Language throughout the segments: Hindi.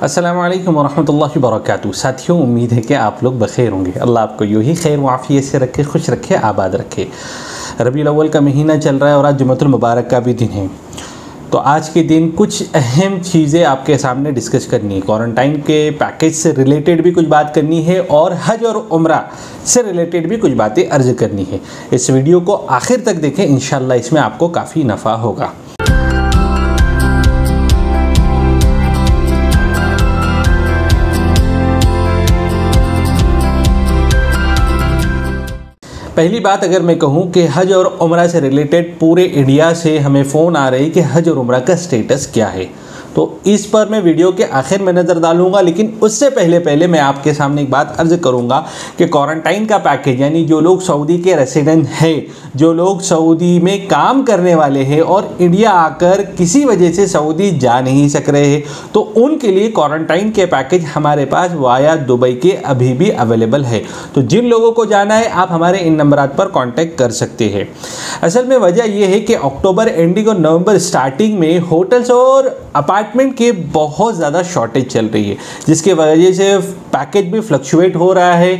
अस्सलामु अलैकुम वरहमतुल्लाहि वबरकातुहू। साथियों, उम्मीद है कि आप लोग बखैर होंगे। अल्लाह आपको यूँ ही खैर वाफ़ियत से रखे, खुश रखे, आबाद रखे। रबीउल अव्वल का महीना चल रहा है और आज जुम्मतुल मुबारक का भी दिन है। तो आज के दिन कुछ अहम चीज़ें आपके सामने डिस्कस करनी है। क्वारंटाइन के पैकेज से रिलेटेड भी कुछ बात करनी है और हज और उम्रा से रिलेटेड भी कुछ बातें अर्ज करनी है। इस वीडियो को आखिर तक देखें, इंशाल्लाह इसमें आपको काफ़ी नफ़ा होगा। पहली बात अगर मैं कहूँ कि हज और उम्रा से रिलेटेड पूरे इंडिया से हमें फ़ोन आ रही कि हज और उम्रा का स्टेटस क्या है, तो इस पर मैं वीडियो के आखिर में नज़र डालूंगा। लेकिन उससे पहले मैं आपके सामने एक बात अर्ज करूंगा कि क्वारंटाइन का पैकेज, यानी जो लोग सऊदी के रेसिडेंट हैं, जो लोग सऊदी में काम करने वाले हैं और इंडिया आकर किसी वजह से सऊदी जा नहीं सक रहे हैं, तो उनके लिए क्वारंटाइन के पैकेज हमारे पास वाया दुबई के अभी भी अवेलेबल है। तो जिन लोगों को जाना है, आप हमारे इन नंबरात पर कॉन्टैक्ट कर सकते हैं। असल में वजह यह है कि अक्टूबर एंडिंग और नवंबर स्टार्टिंग में होटल्स और अपार्टमेंट के बहुत ज़्यादा शॉर्टेज चल रही है, जिसके वजह से पैकेज भी फ्लक्चुएट हो रहा है,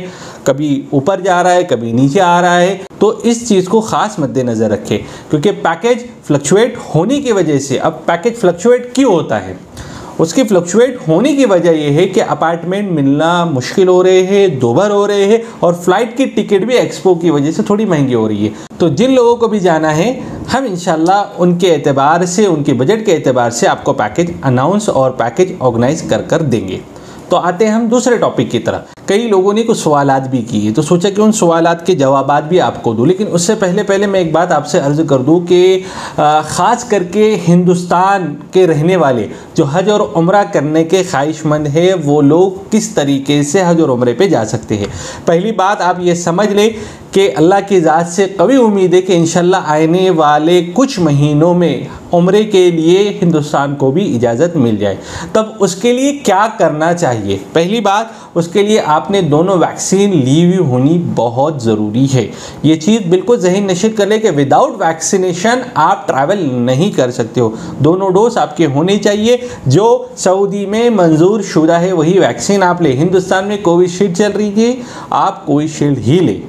कभी ऊपर जा रहा है, कभी नीचे आ रहा है। तो इस चीज़ को ख़ास मद्देनज़र रखें, क्योंकि पैकेज फ्लक्चुएट होने की वजह से, अब पैकेज फ्लक्चुएट क्यों होता है, उसकी फ्लक्चुएट होने की वजह यह है कि अपार्टमेंट मिलना मुश्किल हो रहे हैं, दोबार हो रहे हैं और फ्लाइट की टिकट भी एक्सपो की वजह से थोड़ी महंगी हो रही है। तो जिन लोगों को भी जाना है, हम इंशाल्लाह उनके एतबार से, उनके बजट के एतबार से आपको पैकेज अनाउंस और पैकेज ऑर्गेनाइज कर देंगे। तो आते हैं हम दूसरे टॉपिक की तरफ। कई लोगों ने कुछ सवालात भी किए, तो सोचा कि उन सवालात के जवाबात भी आपको दूँ। लेकिन उससे पहले मैं एक बात आपसे अर्ज़ कर दूँ कि ख़ास करके हिंदुस्तान के रहने वाले जो हज और उम्रा करने के ख्वाहिशमंद हैं, वो लोग किस तरीके से हज और उम्रे पे जा सकते हैं। पहली बात आप ये समझ लें कि अल्लाह की ज़ात से कभी उम्मीद है कि इंशाल्लाह आने वाले कुछ महीनों में उम्रे के लिए हिंदुस्तान को भी इजाज़त मिल जाए। तब उसके लिए क्या करना चाहिए? पहली बात, उसके लिए आपने दोनों वैक्सीन ली हुई होनी बहुत ज़रूरी है। ये चीज़ बिल्कुल ज़हन नशीद कर ले कि विदाउट वैक्सीनेशन आप ट्रैवल नहीं कर सकते हो। दोनों डोज आपके होने चाहिए। जो सऊदी में मंजूर शुदा है वही वैक्सीन आप लें। हिंदुस्तान में कोविशील्ड चल रही है, आप कोविशील्ड ही लें।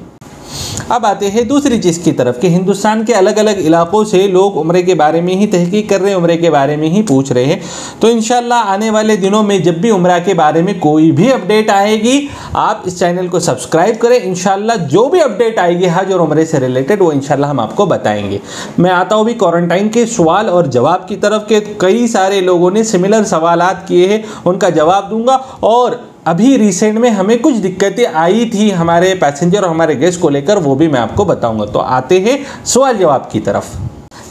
अब आते हैं दूसरी चीज़ की तरफ कि हिंदुस्तान के अलग अलग इलाकों से लोग उम्रे के बारे में ही तहकीक कर रहे हैं, उम्रे के बारे में ही पूछ रहे हैं। तो इंशाल्लाह आने वाले दिनों में जब भी उम्रा के बारे में कोई भी अपडेट आएगी, आप इस चैनल को सब्सक्राइब करें। इंशाल्लाह जो भी अपडेट आएगी हज और उम्रे से रिलेटेड, वो इंशाल्लाह हम आपको बताएंगे। मैं आता हूँ भी क्वारंटाइन के सवाल और जवाब की तरफ के कई सारे लोगों ने सिमिलर सवालात किए हैं, उनका जवाब दूंगा। और अभी रिसेंट में हमें कुछ दिक्कतें आई थी हमारे पैसेंजर और हमारे गेस्ट को लेकर, वो भी मैं आपको बताऊंगा। तो आते हैं सवाल जवाब की तरफ।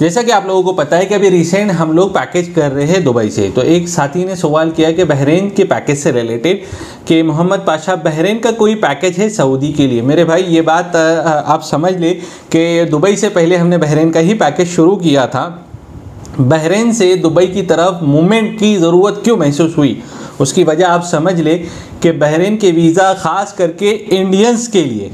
जैसा कि आप लोगों को पता है कि अभी रिसेंट हम लोग पैकेज कर रहे हैं दुबई से। तो एक साथी ने सवाल किया कि बहरीन के पैकेज से रिलेटेड कि मोहम्मद पाशा, बहरीन का कोई पैकेज है सऊदी के लिए? मेरे भाई, ये बात आप समझ लें कि दुबई से पहले हमने बहरीन का ही पैकेज शुरू किया था। बहरीन से दुबई की तरफ मूवमेंट की ज़रूरत क्यों महसूस हुई, उसकी वजह आप समझ लें कि बहरीन के वीज़ा ख़ास करके इंडियंस के लिए,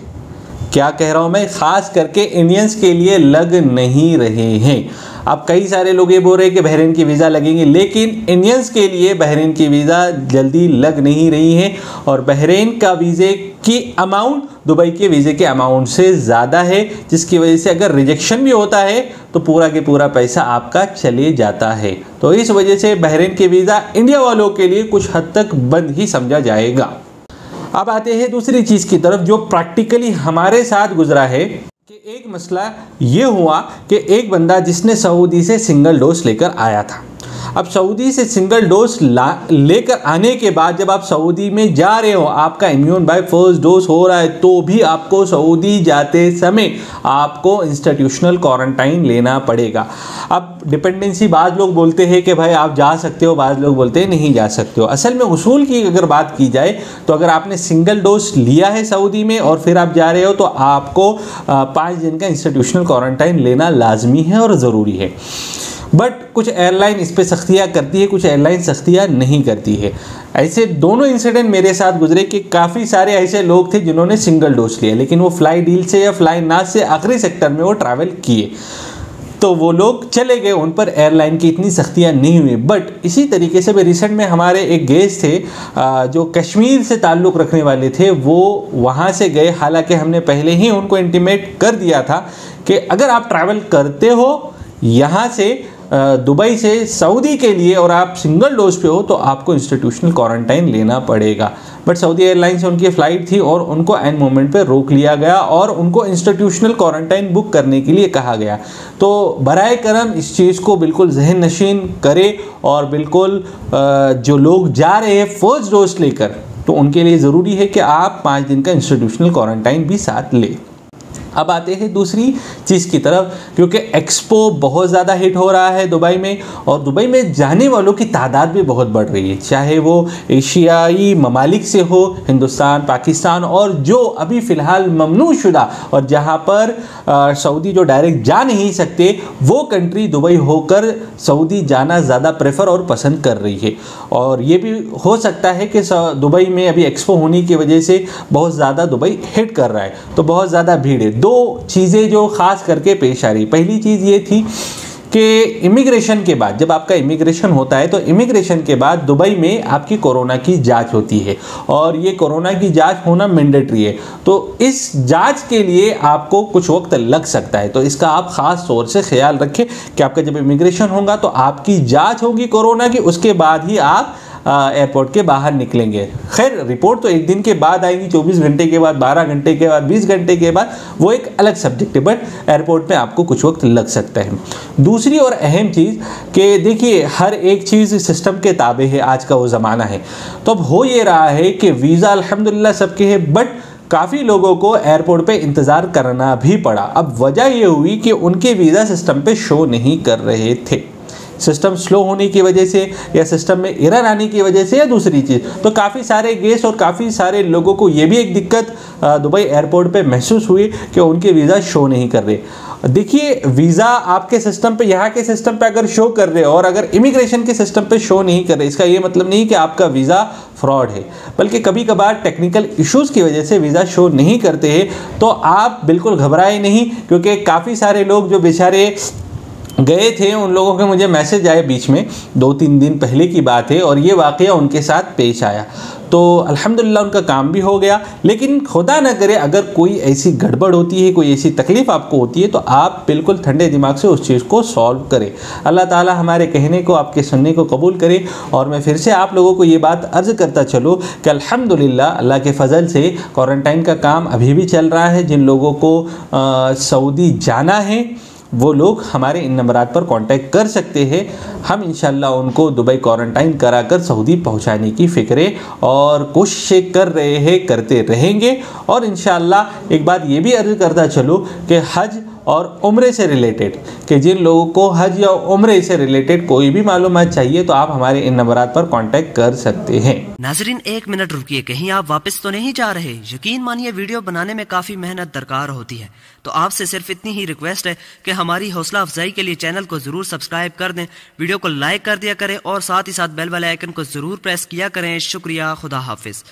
क्या कह रहा हूँ मैं, ख़ास करके इंडियंस के लिए लग नहीं रहे हैं। अब कई सारे लोग ये बोल रहे हैं कि बहरीन की वीज़ा लगेंगे, लेकिन इंडियंस के लिए बहरीन की वीज़ा जल्दी लग नहीं रही है। और बहरीन का वीज़े की अमाउंट दुबई के वीज़े के अमाउंट से ज़्यादा है, जिसकी वजह से अगर रिजेक्शन भी होता है तो पूरा के पूरा पैसा आपका चले जाता है। तो इस वजह से बहरीन के वीज़ा इंडिया वालों के लिए कुछ हद तक बंद ही समझा जाएगा। अब आते हैं दूसरी चीज़ की तरफ जो प्रैक्टिकली हमारे साथ गुजरा है कि एक मसला ये हुआ कि एक बंदा जिसने सऊदी से सिंगल डोज लेकर आया था। अब सऊदी से सिंगल डोज लेकर आने के बाद जब आप सऊदी में जा रहे हो, आपका इम्यून बाय फर्स्ट डोज हो रहा है, तो भी आपको सऊदी जाते समय आपको इंस्टीट्यूशनल क्वारंटाइन लेना पड़ेगा। अब डिपेंडेंसी, बाज़ लोग बोलते हैं कि भाई आप जा सकते हो, बाज़ लोग बोलते हैं नहीं जा सकते हो। असल में उसूल की अगर बात की जाए तो अगर आपने सिंगल डोज लिया है सऊदी में और फिर आप जा रहे हो, तो आपको 5 दिन का इंस्टीट्यूशनल क्वारंटाइन लेना लाजमी है और ज़रूरी है। बट कुछ एयरलाइन इस पर सख्तियाँ करती है, कुछ एयरलाइन सख्तियाँ नहीं करती है। ऐसे दोनों इंसिडेंट मेरे साथ गुजरे कि काफ़ी सारे ऐसे लोग थे जिन्होंने सिंगल डोज लिया, लेकिन वो फ्लाई डील से या फ्लाई नाज से आखिरी सेक्टर में वो ट्रैवल किए। तो वो लोग चले गए, उन पर एयरलाइन की इतनी सख्तियां नहीं हुई। बट इसी तरीके से भी रिसेंट में हमारे एक गेस्ट थे जो कश्मीर से ताल्लुक़ रखने वाले थे, वो वहाँ से गए। हालांकि हमने पहले ही उनको इंटीमेट कर दिया था कि अगर आप ट्रैवल करते हो यहाँ से दुबई से सऊदी के लिए और आप सिंगल डोज पे हो तो आपको इंस्टीट्यूशनल क्वारंटाइन लेना पड़ेगा। बट सऊदी एयरलाइन से उनकी फ़्लाइट थी और उनको एंड मोमेंट पे रोक लिया गया और उनको इंस्टीट्यूशनल क्वारंटाइन बुक करने के लिए कहा गया। तो बराए करम इस चीज़ को बिल्कुल जहन नशीन करें और बिल्कुल जो लोग जा रहे हैं फर्स्ट डोज लेकर, तो उनके लिए ज़रूरी है कि आप 5 दिन का इंस्टीट्यूशनल क्वारंटाइन भी साथ लें। अब आते हैं दूसरी चीज़ की तरफ, क्योंकि एक्सपो बहुत ज़्यादा हिट हो रहा है दुबई में और दुबई में जाने वालों की तादाद भी बहुत बढ़ रही है, चाहे वो एशियाई ममालिक से हो, हिंदुस्तान, पाकिस्तान, और जो अभी फ़िलहाल ममनू शुदा और जहाँ पर सऊदी जो डायरेक्ट जा नहीं सकते वो कंट्री दुबई होकर सऊदी जाना ज़्यादा प्रेफर और पसंद कर रही है। और ये भी हो सकता है कि दुबई में अभी एक्सपो होने की वजह से बहुत ज़्यादा दुबई हिट कर रहा है, तो बहुत ज़्यादा भीड़ है। 2 चीज़ें जो ख़ास करके पेश आ रही, पहली चीज़ ये थी कि इमिग्रेशन के बाद, जब आपका इमिग्रेशन होता है तो इमिग्रेशन के बाद दुबई में आपकी कोरोना की जांच होती है और ये कोरोना की जांच होना मैंडेटरी है। तो इस जांच के लिए आपको कुछ वक्त लग सकता है, तो इसका आप ख़ास तौर से ख्याल रखें कि आपका जब इमिग्रेशन होगा तो आपकी जांच होगी कोरोना की, उसके बाद ही आप एयरपोर्ट के बाहर निकलेंगे। खैर रिपोर्ट तो 1 दिन के बाद आएगी, 24 घंटे के बाद, 12 घंटे के बाद, 20 घंटे के बाद, वो एक अलग सब्जेक्ट है, बट एयरपोर्ट पे आपको कुछ वक्त लग सकता है। दूसरी और अहम चीज़ कि देखिए हर एक चीज़ सिस्टम के ताबे है, आज का वो ज़माना है। तो अब हो ये रहा है कि वीज़ा अल्हम्दुलिल्लाह सबके है, बट काफ़ी लोगों को एयरपोर्ट पे इंतज़ार करना भी पड़ा। अब वजह ये हुई कि उनके वीज़ा सिस्टम पे शो नहीं कर रहे थे, सिस्टम स्लो होने की वजह से या सिस्टम में एरर आने की वजह से या दूसरी चीज़। तो काफ़ी सारे गेस्ट और काफ़ी सारे लोगों को ये भी एक दिक्कत दुबई एयरपोर्ट पे महसूस हुई कि उनके वीज़ा शो नहीं कर रहे। देखिए वीज़ा आपके सिस्टम पे, यहाँ के सिस्टम पे अगर शो कर रहे हो और अगर इमिग्रेशन के सिस्टम पे शो नहीं कर रहे, इसका ये मतलब नहीं कि आपका वीज़ा फ्रॉड है, बल्कि कभी कभार टेक्निकल इश्यूज़ की वजह से वीज़ा शो नहीं करते हैं। तो आप बिल्कुल घबराए नहीं, क्योंकि काफ़ी सारे लोग जो बेचारे गए थे उन लोगों के मुझे मैसेज आए बीच में, 2-3 दिन पहले की बात है, और ये वाक़या उनके साथ पेश आया। तो अल्हम्दुलिल्लाह उनका काम भी हो गया। लेकिन खुदा न करे अगर कोई ऐसी गड़बड़ होती है, कोई ऐसी तकलीफ़ आपको होती है, तो आप बिल्कुल ठंडे दिमाग से उस चीज़ को सॉल्व करें। अल्लाह ताला हमारे कहने को, आपके सुनने को कबूल करे। और मैं फिर से आप लोगों को ये बात अर्ज़ करता चलूँ कि अल्हम्दुलिल्लाह अल्लाह के फ़ज़ल से क्वारंटाइन का काम अभी भी चल रहा है। जिन लोगों को सऊदी जाना है वो लोग हमारे इन नंबरात पर कांटेक्ट कर सकते हैं। हम इंशाल्लाह उनको दुबई क्वारंटाइन कराकर सऊदी पहुंचाने की फ़िक्रें और कोशिशें कर रहे हैं, करते रहेंगे। और इंशाल्लाह एक बात ये भी अर्ज़ करता चलो कि हज और उम्रे से रिलेटेड, कि जिन लोगों को हज या उम्रे से रिलेटेड कोई भी मालूमात चाहिए तो आप हमारे इन नंबरात पर कांटेक्ट कर सकते हैं। नाजरीन 1 मिनट रुकिए, कहीं आप वापस तो नहीं जा रहे? यकीन मानिए वीडियो बनाने में काफ़ी मेहनत दरकार होती है, तो आपसे सिर्फ इतनी ही रिक्वेस्ट है कि हमारी हौसला अफजाई के लिए चैनल को ज़रूर सब्सक्राइब कर दें, वीडियो को लाइक कर दिया करें और साथ ही साथ बेल वाले आइकन को ज़रूर प्रेस किया करें। शुक्रिया, खुदा हाफिज़।